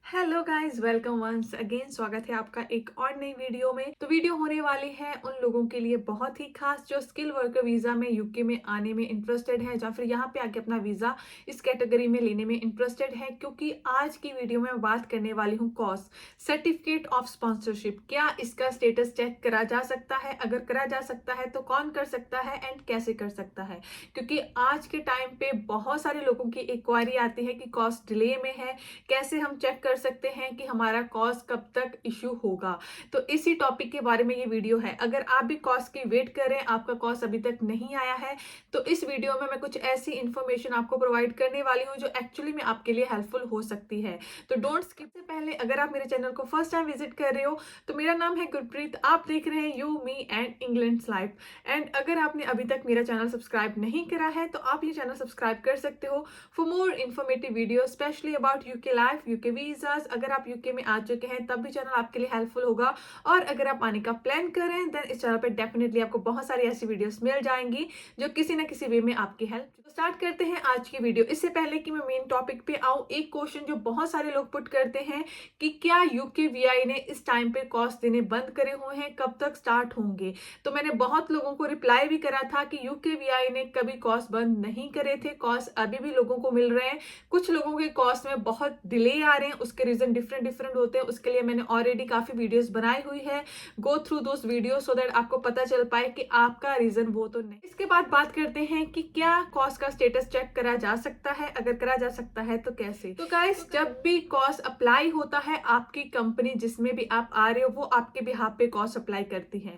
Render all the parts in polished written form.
Hello guys, welcome once again. स्वागत है आपका एक और नई वीडियो में। तो वीडियो होने वाली है उन लोगों के लिए बहुत ही खास जो स्किल वर्कर वीजा में यूके में आने में इंटरेस्टेड है या फिर यहाँ पे आके अपना वीजा इस कैटेगरी में लेने में इंटरेस्टेड है, क्योंकि आज की वीडियो में बात करने वाली हूँ कॉस सर्टिफिकेट ऑफ स्पॉन्सरशिप। क्या इसका स्टेटस चेक करा जा सकता है? अगर करा जा सकता है तो कौन कर सकता है एंड कैसे कर सकता है? क्योंकि आज के टाइम पे बहुत सारे लोगों की इंक्वायरी आती है कि कॉस डिले में है, कैसे हम चेक कर सकते हैं कि हमारा कॉस कब तक इश्यू होगा। तो इसी टॉपिक के बारे में ये वीडियो है। अगर आप भी कॉस की वेट कर रहे हैं, आपका कॉस अभी तक नहीं आया है, तो इस वीडियो में मैं कुछ ऐसी इंफॉर्मेशन आपको प्रोवाइड करने वाली हूँ जो एक्चुअली में आपके लिए हेल्पफुल हो सकती है। तो डोंट स्किप। से पहले अगर आप मेरे चैनल को फर्स्ट टाइम विजिट कर रहे हो तो मेरा नाम है गुरप्रीत, आप देख रहे हैं you me and England's life. And अगर आपने अभी तक मेरा चैनल सब्सक्राइब नहीं करा है तो आप ये चैनल सब्सक्राइब कर सकते हो for more informative video specially about UK life, UK visas. अगर आप यूके में आ चुके हैं तब भी चैनल आपके लिए हेल्पफुल होगा, और अगर आप आने का प्लान कर रहे हैं देन इस चैनल पे डेफिनेटली आपको बहुत सारी ऐसी वीडियोस मिल जाएंगी जो किसी ना किसी वे में आपकी हेल्प। तो स्टार्ट करते हैं आज की वीडियो। इससे पहले कि मैं मेन टॉपिक पे आऊं, एक क्वेश्चन जो बहुत सारे लोग पुट करते हैं कि क्या यूके वीआई ने इस टाइम पे कॉस्ट देने बंद करे हुए हैं, कब तक स्टार्ट होंगे? तो मैंने बहुत लोगों को रिप्लाई भी करा था कि यूके वीआई ने कभी कॉस्ट बंद नहीं करे थे, कॉस्ट अभी भी लोगों को मिल रहे हैं। कुछ लोगों के कॉस्ट में बहुत डिले आ रहे हैं, उसके रीजन डिफरेंट डिफरेंट होते हैं। उसके लिए मैंने ऑलरेडी काफी वीडियोस बनाई हुई है, go through those video so that आपको पता चल पाए कि आपका रीजन वो तो नहीं। इसके बाद बात करते हैं कि क्या कॉस्ट का स्टेटस चेक करा जा सकता है, अगर करा जा सकता है तो कैसे। तो गाइस, जब भी कॉस्ट अप्लाई होता है, आपकी कंपनी जिसमें भी आप आ रहे हो वो आपके बिहाफ पे कॉस्ट अप्लाई करती है।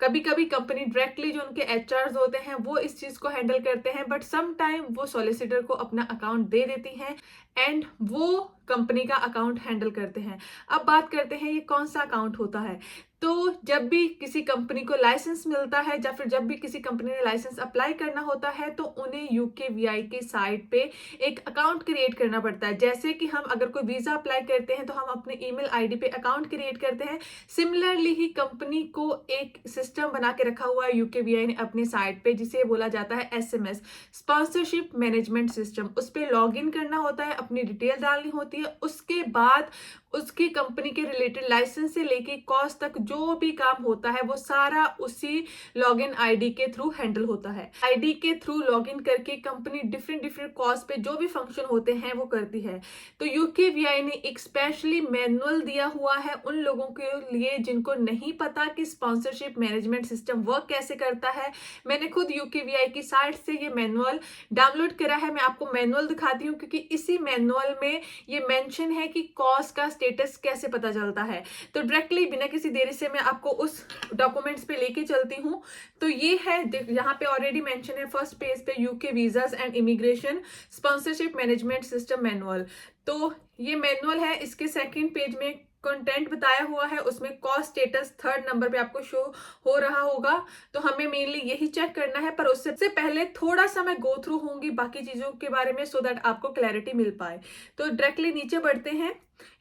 कभी कभी कंपनी डायरेक्टली जो उनके एचआर होते हैं वो इस चीज को हैंडल करते हैं, बट सम टाइम वो सॉलिसिटर को अपना अकाउंट दे देती हैं एंड वो कंपनी का अकाउंट हैंडल करते हैं। अब बात करते हैं ये कौन सा अकाउंट होता है। तो जब भी किसी कंपनी को लाइसेंस मिलता है या फिर जब भी किसी कंपनी ने लाइसेंस अप्लाई करना होता है तो उन्हें यूके वीआई के साइट पे एक अकाउंट क्रिएट करना पड़ता है। जैसे कि हम अगर कोई वीजा अप्लाई करते हैं तो हम अपने ईमेल आईडी पे अकाउंट क्रिएट करते हैं, सिमिलरली ही कंपनी को एक सिस्टम बना के रखा हुआ है यूके वीआई ने अपनी साइट पे, जिसे बोला जाता है एसएमएस, स्पॉन्सरशिप मैनेजमेंट सिस्टम। उस पर लॉग इन करना होता है, अपनी डिटेल डालनी होती है, उसके बाद उसकी कंपनी के रिलेटेड लाइसेंस से लेके कॉस्ट तक जो भी काम होता है वो सारा उसी लॉगिन आईडी के थ्रू हैंडल होता है। आईडी के थ्रू लॉगिन करके कंपनी डिफरेंट डिफरेंट कॉस्ट पे जो भी फंक्शन होते हैं वो करती है। तो यूके वीआई ने एक स्पेशली मैनुअल दिया हुआ है उन लोगों के लिए जिनको नहीं पता कि स्पॉन्सरशिप मैनेजमेंट सिस्टम वर्क कैसे करता है। मैंने खुद यूके वीआई की साइट से ये मैनुअल डाउनलोड करा है, मैं आपको मैनुअल दिखाती हूँ, क्योंकि इसी मैनुअल में ये मेंशन है कि कॉस्ट का स्टेटस कैसे पता चलता है। तो डायरेक्टली बिना किसी देरी से मैं आपको उस डॉक्यूमेंट्स पे लेके चलती हूँ। तो ये है, यहाँ पे ऑलरेडी मेंशन है फर्स्ट पेज पे, UK visas and immigration sponsorship management system manual. तो ये मैनुअल है, इसके सेकंड पेज में कंटेंट बताया हुआ है, उसमें कॉस्ट स्टेटस थर्ड नंबर पे आपको शो हो रहा होगा। तो हमें मेनली यही चेक करना है, पर उससे पहले थोड़ा सा मैं गो थ्रू होंगी बाकी चीजों के बारे में सो दैट आपको क्लैरिटी मिल पाए। तो डायरेक्टली नीचे बढ़ते हैं,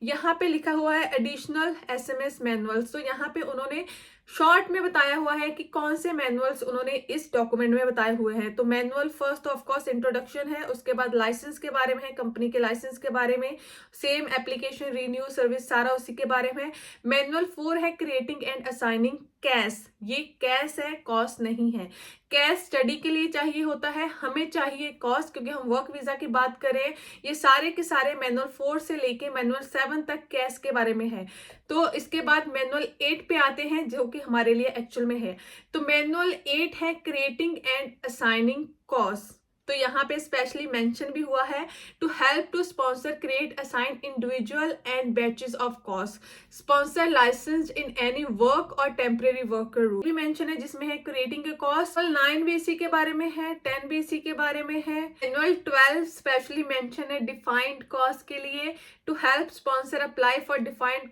यहाँ पे लिखा हुआ है एडिशनल एसएमएस मैनुअल्स। तो यहाँ पे उन्होंने शॉर्ट में बताया हुआ है कि कौन से मैनुअल्स उन्होंने इस डॉक्यूमेंट में बताए हुए हैं। तो manual first of course introduction है, उसके बाद लाइसेंस के बारे में है, कंपनी के लाइसेंस के बारे में, सेम एप्लीकेशन रिन्यू सर्विस सारा उसी के बारे में। मैनुअल 4 है क्रिएटिंग एंड असाइनिंग कैश, ये कैश है, कॉस्ट नहीं है। कैश स्टडी के लिए चाहिए होता है, हमें चाहिए कॉस्ट, क्योंकि हम वर्क वीजा की बात करें। ये सारे के सारे मैनुअल 4 से लेके मैनुअल 7 तक कैश के बारे में है। तो इसके बाद मैनुअल 8 पे आते हैं जो कि हमारे लिए एक्चुअल में है। तो मैनुअल 8 है क्रिएटिंग एंड असाइनिंग कॉस्ट। तो यहाँ पे स्पेशली मेंशन भी हुआ है to help to sponsor create assign individual and batches of cost sponsor licence in any work और टेम्परेरी वर्कर रूल भी मेंशन है, जिसमें है क्रिएटिंग ए कॉस्ट 9 बीसी के बारे में है, 10 बीसी के बारे में है। मैनुअल 12 स्पेशली मेंशन है डिफाइंड कॉस्ट के लिए, to help sponsor apply for defined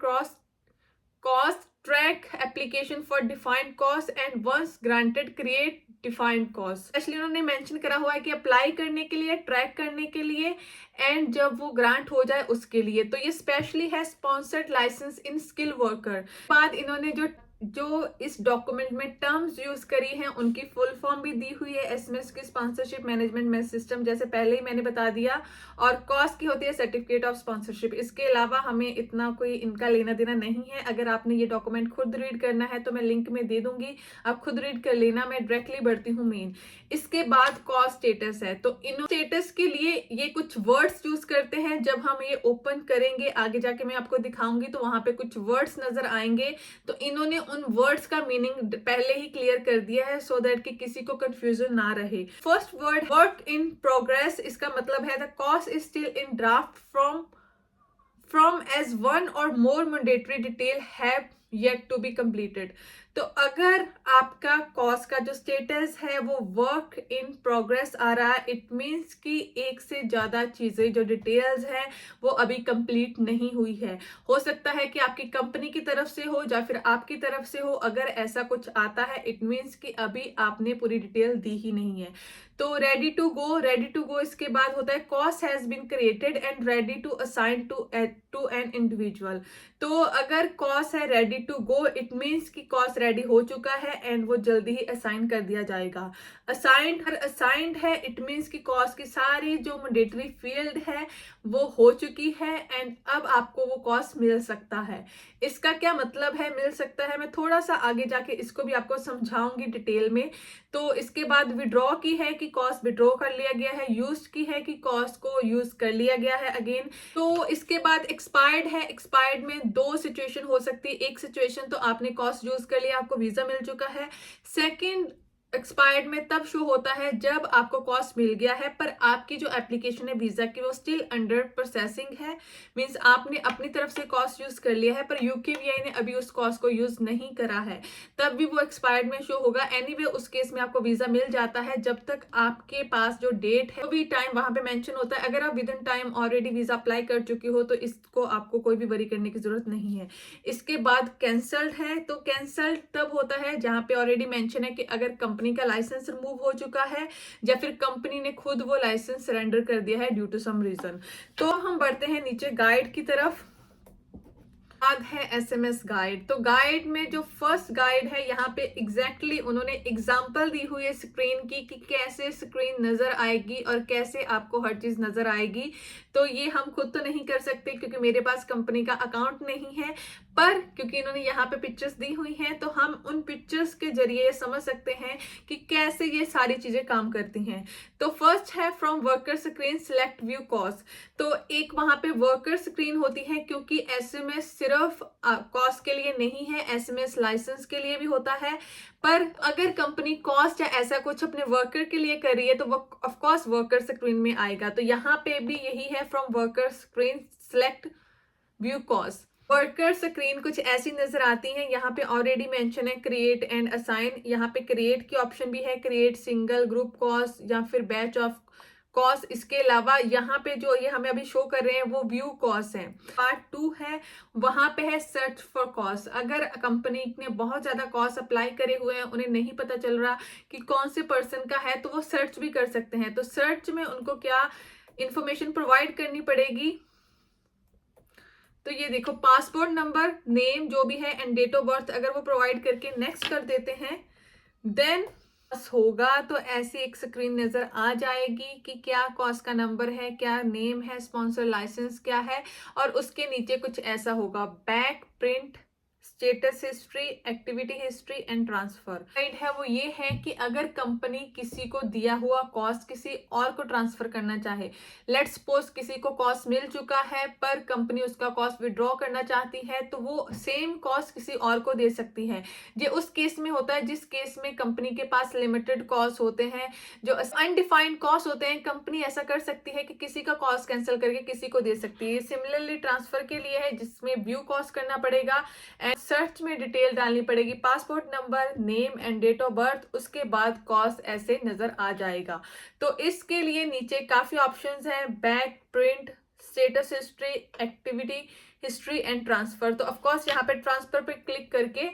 cost track application for defined cost and once granted create defined cost. Actually उन्होंने मेंशन करा हुआ है कि अप्लाई करने के लिए, ट्रैक करने के लिए एंड जब वो ग्रांट हो जाए उसके लिए। तो ये स्पेशली है स्पॉन्सर्ड लाइसेंस इन स्किल वर्कर। बाद इन्होंने जो जो इस डॉक्यूमेंट में टर्म्स यूज करी हैं उनकी फुल फॉर्म भी दी हुई है एसएमएस की, स्पॉन्सरशिप मैनेजमेंट सिस्टम, जैसे पहले ही मैंने बता दिया। और कॉस्ट की होती है सर्टिफिकेट ऑफ स्पॉन्सरशिप। इसके अलावा हमें इतना कोई इनका लेना देना नहीं है। अगर आपने ये डॉक्यूमेंट खुद रीड करना है तो मैं लिंक में दे दूंगी, आप खुद रीड कर लेना। मैं डायरेक्टली बढ़ती हूँ मेन। इसके बाद कॉस्ट स्टेटस है, तो इन स्टेटस के लिए ये कुछ वर्ड्स यूज करते हैं। जब हम ये ओपन करेंगे आगे जाके मैं आपको दिखाऊंगी तो वहां पे कुछ वर्ड्स नजर आएंगे, तो इन्होंने उन वर्ड्स का मीनिंग पहले ही क्लियर कर दिया है सो दैट कि किसी को कंफ्यूजन ना रहे। First word work in progress, इसका मतलब है the cost is still in draft from age one or more mandatory detail have yet to be completed. तो अगर आपका कॉस्ट का जो स्टेटस है वो वर्क इन प्रोग्रेस आ रहा है, इट मीन्स कि एक से ज्यादा चीजें जो डिटेल्स हैं वो अभी कंप्लीट नहीं हुई है। हो सकता है कि आपकी कंपनी की तरफ से हो या फिर आपकी तरफ से हो। अगर ऐसा कुछ आता है इट मीन्स कि अभी आपने पूरी डिटेल दी ही नहीं है। तो रेडी टू गो इसके बाद होता है cost has been created and ready to assign to an individual. तो अगर कॉस्ट है ready to go, it means कि कॉस्ट रेडी हो चुका है एंड वो जल्दी ही असाइन कर दिया जाएगा। असाइंड है, इट मीन्स कि कॉस्ट की सारी जो मैंडेटरी फील्ड है वो हो चुकी है एंड अब आपको वो कॉस्ट मिल सकता है। इसका क्या मतलब है मिल सकता है, मैं थोड़ा सा आगे जाके इसको भी आपको समझाऊंगी डिटेल में। तो इसके बाद विड्रॉ की है कि कॉस्ट विड्रॉ कर लिया गया है, यूज की है कि कॉस्ट को यूज कर लिया गया है अगेन। तो इसके बाद एक्सपायर्ड है, एक्सपायर्ड में दो सिचुएशन हो सकती है। एक सिचुएशन तो आपने कॉस्ट यूज कर लिया, आपको वीजा मिल चुका है। सेकंड एक्सपायर्ड में तब शो होता है जब आपको कॉस्ट मिल गया है पर आपकी जो एप्लीकेशन है वीजा की वो स्टिल अंडर प्रोसेसिंग है। मींस आपने अपनी तरफ से कॉस्ट यूज कर लिया है पर यूकेवीआई ने अभी उस कॉस्ट को यूज नहीं करा है, तब भी वो एक्सपायर्ड में शो होगा। एनीवे उस केस में आपको वीजा मिल जाता है जब तक आपके पास जो डेट है वो भी टाइम वहां पे मेंशन होता है। अगर आप with in time already visa apply कर चुके हो तो इसको आपको कोई भी वरी करने की जरूरत नहीं है। इसके बाद कैंसल्ड है, तो कैंसल्ड तब होता है जहां पे ऑलरेडी मेंशन है कि अगर कंपनी का लाइसेंस रिमूव हो चुका है या फिर कंपनी ने खुद वो लाइसेंस सरेंडर कर दिया है ड्यू टू सम रीजन। तो हम बढ़ते हैं नीचे गाइड की तरफ। बाद है एसएमएस गाइड। तो गाइड में जो फर्स्ट गाइड है यहाँ पे एग्जैक्टली उन्होंने एग्जांपल दी हुई है स्क्रीन की कि कैसे स्क्रीन नजर आएगी और कैसे आपको हर चीज नजर आएगी। तो ये हम खुद तो नहीं कर सकते क्योंकि मेरे पास कंपनी का अकाउंट नहीं है, पर क्योंकि इन्होंने यहाँ पे पिक्चर्स दी हुई हैं तो हम उन पिक्चर्स के जरिए समझ सकते हैं कि कैसे ये सारी चीजें काम करती हैं। तो फर्स्ट है from worker screen select view cost. तो एक वहां पे वर्कर स्क्रीन होती है क्योंकि एसएमएस सिर्फ कॉस्ट के लिए नहीं है, एसएमएस लाइसेंस के लिए भी होता है। पर अगर कंपनी कॉस्ट या ऐसा कुछ अपने वर्कर के लिए कर रही है तो वो ऑफ कोर्स वर्कर स्क्रीन में आएगा। तो यहाँ पे भी यही है from worker screen select view cost. Worker screen कुछ ऐसी नजर आती है, यहाँ पे ऑलरेडी मेंशन है क्रिएट एंड असाइन। यहाँ पे क्रिएट की ऑप्शन भी है, क्रिएट सिंगल ग्रुप कॉस्ट या फिर बैच ऑफ कॉस्ट। इसके अलावा यहाँ पे जो ये हमें अभी शो कर रहे हैं वो व्यू कॉस्ट है। पार्ट 2 है, वहां पे है सर्च फॉर कॉस्ट। अगर कंपनी ने बहुत ज्यादा कॉस्ट अप्लाई करे हुए हैं, उन्हें नहीं पता चल रहा कि कौन से पर्सन का है, तो वो सर्च भी कर सकते हैं। तो सर्च में उनको क्या इंफॉर्मेशन प्रोवाइड करनी पड़ेगी, तो ये देखो पासपोर्ट नंबर, नेम जो भी है एंड डेट ऑफ बर्थ अगर वो प्रोवाइड करके नेक्स्ट कर देते हैं देन होगा तो ऐसी एक स्क्रीन नजर आ जाएगी कि क्या कॉस्ट का नंबर है, क्या नेम है, स्पॉन्सर लाइसेंस क्या है, और उसके नीचे कुछ ऐसा होगा back print status history, activity history and transfer. Right है वो ये है कि अगर कंपनी किसी को दिया हुआ कॉस्ट किसी और को ट्रांसफर करना चाहे, लेट्स सपोज किसी को कॉस्ट मिल चुका है पर कंपनी उसका कॉस्ट विड्रॉ करना चाहती है तो वो सेम कॉस्ट किसी और को दे सकती है। ये उस केस में होता है जिस केस में कंपनी के पास लिमिटेड कॉस्ट होते हैं, जो अनडिफाइंड कॉस्ट होते हैं। कंपनी ऐसा कर सकती है कि किसी का कॉस्ट कैंसिल करके किसी को दे सकती है। सिमिलरली ट्रांसफर के लिए है जिसमें व्यू कॉस्ट करना पड़ेगा एंड सर्च में डिटेल डालनी पड़ेगी, passport number, name and date of birth, उसके बाद कॉस्ट ऐसे नजर आ जाएगा। तो इसके लिए नीचे काफी ऑप्शंस हैं, back print, status history, activity history and transfer. तो ऑफ कोर्स यहाँ पे ट्रांसफर पे क्लिक करके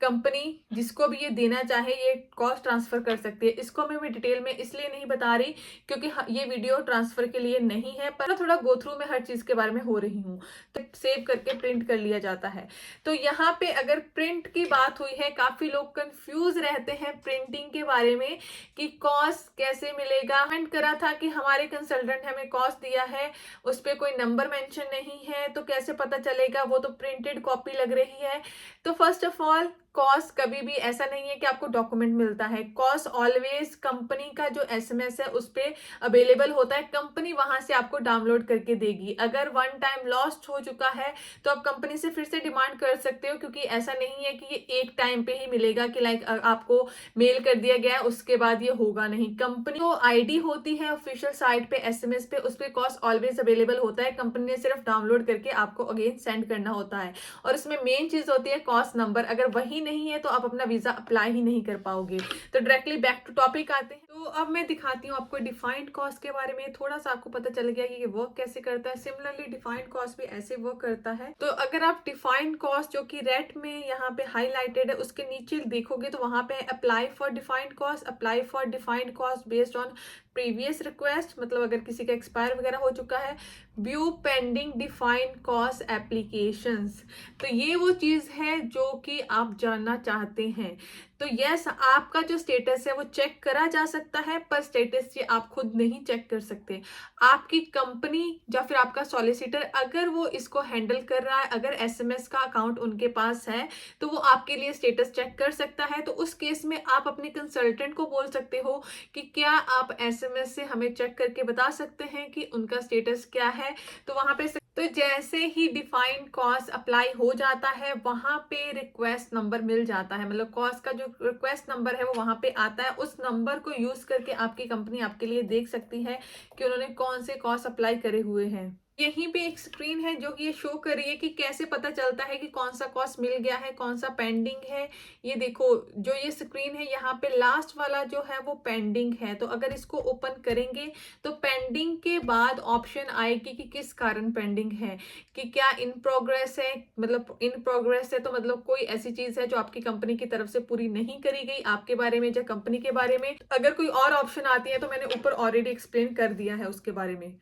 कंपनी जिसको भी ये देना चाहे ये कॉस्ट ट्रांसफर कर सकती है। इसको मैं डिटेल में इसलिए नहीं बता रही क्योंकि ये वीडियो ट्रांसफर के लिए नहीं है, पर थोड़ा गो थ्रू में हर चीज के बारे में हो रही हूँ, तो सेव करके प्रिंट कर लिया जाता है। तो यहाँ पे अगर प्रिंट की बात हुई है, काफी लोग कंफ्यूज रहते हैं प्रिंटिंग के बारे में कि कॉस्ट कैसे मिलेगा। कमेंट करा था कि हमारे कंसल्टेंट हमें कॉस्ट दिया है, उस पर कोई नंबर मेंशन नहीं है, तो कैसे पता चलेगा, वो तो प्रिंटेड कॉपी लग रही है। तो फर्स्ट ऑफ ऑल कॉस्ट कभी भी ऐसा नहीं है कि आपको डॉक्यूमेंट मिलता है। कॉस्ट ऑलवेज कंपनी का जो एसएमएस है उस पे अवेलेबल होता है, कंपनी वहां से आपको डाउनलोड करके देगी। अगर वन टाइम लॉस्ट हो चुका है तो आप कंपनी से फिर से डिमांड कर सकते हो, क्योंकि ऐसा नहीं है कि ये एक टाइम पे ही मिलेगा कि लाइक आपको मेल कर दिया गया है उसके बाद ये होगा नहीं। कंपनी को आईडी होती है ऑफिशियल साइट पे एसएमएस पे, उस पे कॉस्ट ऑलवेज अवेलेबल होता है, कंपनी ने सिर्फ डाउनलोड करके आपको अगेन सेंड करना होता है। और इसमें मेन चीज होती है कॉस्ट नंबर, अगर वही नहीं है तो आप अपना वीजा अप्लाई ही नहीं कर पाओगे। तो डायरेक्टली बैक टू टॉपिक आते हैं। तो अब मैं दिखाती हूँ आपको डिफाइंड कॉस्ट के बारे में, थोड़ा सा आपको पता चल गया कि ये वर्क कैसे करता है। सिमिलरली डिफाइंड कॉस्ट भी ऐसे वर्क करता है। तो अगर आप डिफाइंड कॉस्ट जो कि रेड में यहाँ पे हाईलाइटेड है उसके नीचे देखोगे तो वहां पे apply for defined cost, apply for defined cost based on previous request, मतलब अगर किसी का एक्सपायर वगैरह हो चुका है। View pending defined cost applications, तो ये वो चीज है जो कि आप जानना चाहते हैं। तो यस, आपका जो स्टेटस है वो चेक करा जा सकता है, पर स्टेटस ये आप खुद नहीं चेक कर सकते। आपकी कंपनी या फिर आपका सॉलिसिटर अगर वो इसको हैंडल कर रहा है, अगर एसएमएस का अकाउंट उनके पास है तो वो आपके लिए स्टेटस चेक कर सकता है। तो उस केस में आप अपने कंसल्टेंट को बोल सकते हो कि क्या आप एसएमएस से हमें चेक करके बता सकते हैं कि उनका स्टेटस क्या है। तो वहां पे तो जैसे ही डिफाइंड कॉस्ट अप्लाई हो जाता है वहां पे रिक्वेस्ट नंबर मिल जाता है, मतलब कॉस्ट का जो रिक्वेस्ट नंबर है वो वहां पे आता है। उस नंबर को यूज करके आपकी कंपनी आपके लिए देख सकती है कि उन्होंने कौन से कॉस्ट अप्लाई करे हुए हैं। यहीं पे एक स्क्रीन है जो कि ये शो कर रही है कि कैसे पता चलता है कि कौन सा कॉस्ट मिल गया है, कौन सा पेंडिंग है। ये देखो, जो ये स्क्रीन है यहाँ पे लास्ट वाला जो है वो पेंडिंग है। तो अगर इसको ओपन करेंगे तो पेंडिंग के बाद ऑप्शन आएगी कि किस कारण पेंडिंग है, कि क्या इन प्रोग्रेस है, मतलब इन प्रोग्रेस है तो मतलब कोई ऐसी चीज है जो आपकी कंपनी की तरफ से पूरी नहीं करी गई आपके बारे में या कंपनी के बारे में। अगर कोई और ऑप्शन आती है तो मैंने ऊपर ऑलरेडी एक्सप्लेन कर दिया है उसके बारे में।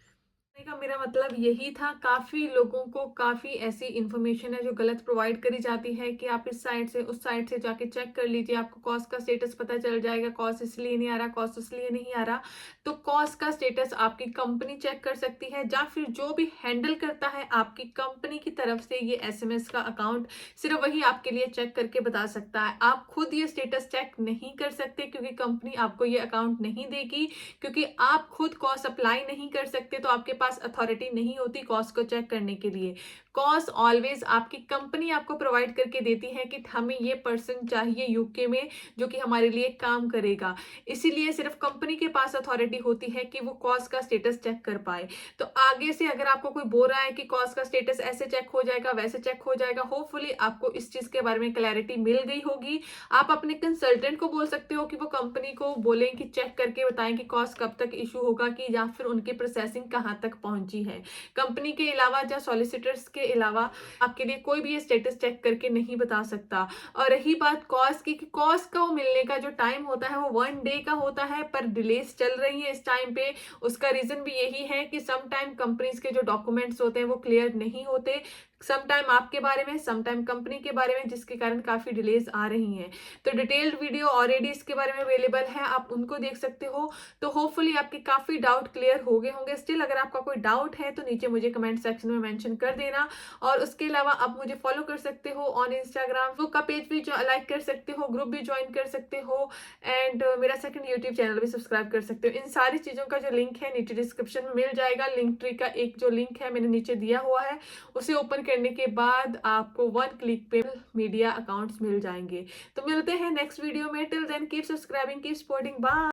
का मेरा मतलब यही था। काफी लोगों को काफी ऐसी इंफॉर्मेशन है जो गलत प्रोवाइड करी जाती है कि आप इस साइट से उस साइट से जाके चेक कर लीजिए, आपको कॉस्ट का स्टेटस पता चल जाएगा। कॉस्ट इसलिए नहीं आ रहा, कॉस्ट इसलिए नहीं आ रहा। तो कॉस्ट का स्टेटस आपकी कंपनी चेक कर सकती है, या फिर जो भी हैंडल करता है आपकी कंपनी की तरफ से ये एसएमएस का अकाउंट, सिर्फ वही आपके लिए चेक करके बता सकता है। आप खुद ये स्टेटस चेक नहीं कर सकते क्योंकि कंपनी आपको ये अकाउंट नहीं देगी, क्योंकि आप खुद कॉस्ट अप्लाई नहीं कर सकते, तो आपके पास अथॉरिटी नहीं होती कॉस्ट को चेक करने के लिए। कॉस्ट ऑलवेज आपकी कंपनी आपको प्रोवाइड करके देती है कि हमें ये पर्सन चाहिए यूके में जो कि हमारे लिए काम करेगा, इसीलिए सिर्फ कंपनी के पास अथॉरिटी होती है कि वो कॉस्ट का स्टेटस चेक कर पाए। तो आगे से अगर आपको कोई बोल रहा है कि कॉस्ट का स्टेटस ऐसे चेक हो जाएगा, वैसे चेक हो जाएगा, होपफुली आपको इस चीज के बारे में क्लैरिटी मिल गई होगी। आप अपने कंसल्टेंट को बोल सकते हो कि वो कंपनी को बोलें कि चेक करके बताएं कि कॉस्ट कब तक इशू होगा, कि या फिर उनकी प्रोसेसिंग कहाँ तक पहुंची है। कंपनी के अलावा या सॉलिसिटर्स के अलावा आपके लिए कोई भी ये स्टेटस चेक करके नहीं बता सकता। और रही बात कॉस्ट की, कॉस्ट का मिलने का जो टाइम होता है वो 1 डे का होता है, पर डिलेस चल रही है इस टाइम पे। उसका रीजन भी यही है कि सम टाइम कंपनीज के जो डॉक्यूमेंट्स होते हैं वो क्लियर नहीं होते, सम टाइम आपके बारे में, सम टाइम कंपनी के बारे में, जिसके कारण काफी डिलेज आ रही हैं। तो डिटेल्ड वीडियो ऑलरेडी इसके बारे में अवेलेबल है, आप उनको देख सकते हो। तो होपफुली आपके काफी डाउट क्लियर हो गए होंगे। स्टिल अगर आपका कोई डाउट है तो नीचे मुझे कमेंट सेक्शन में मेंशन कर देना। और उसके अलावा आप मुझे फॉलो कर सकते हो ऑन इंस्टाग्राम, वो का पेज भी लाइक कर सकते हो, ग्रुप भी ज्वाइन कर सकते हो, एंड मेरा सेकंड यूट्यूब चैनल भी सब्सक्राइब कर सकते हो। इन सारी चीजों का जो लिंक है नीचे डिस्क्रिप्शन में मिल जाएगा। लिंक ट्री का एक जो लिंक है मैंने नीचे दिया हुआ है, उसे ओपन करने के बाद आपको 1 क्लिक पे मीडिया अकाउंट्स मिल जाएंगे। तो मिलते हैं नेक्स्ट वीडियो में। Till then keep subscribing, keep supporting, bye.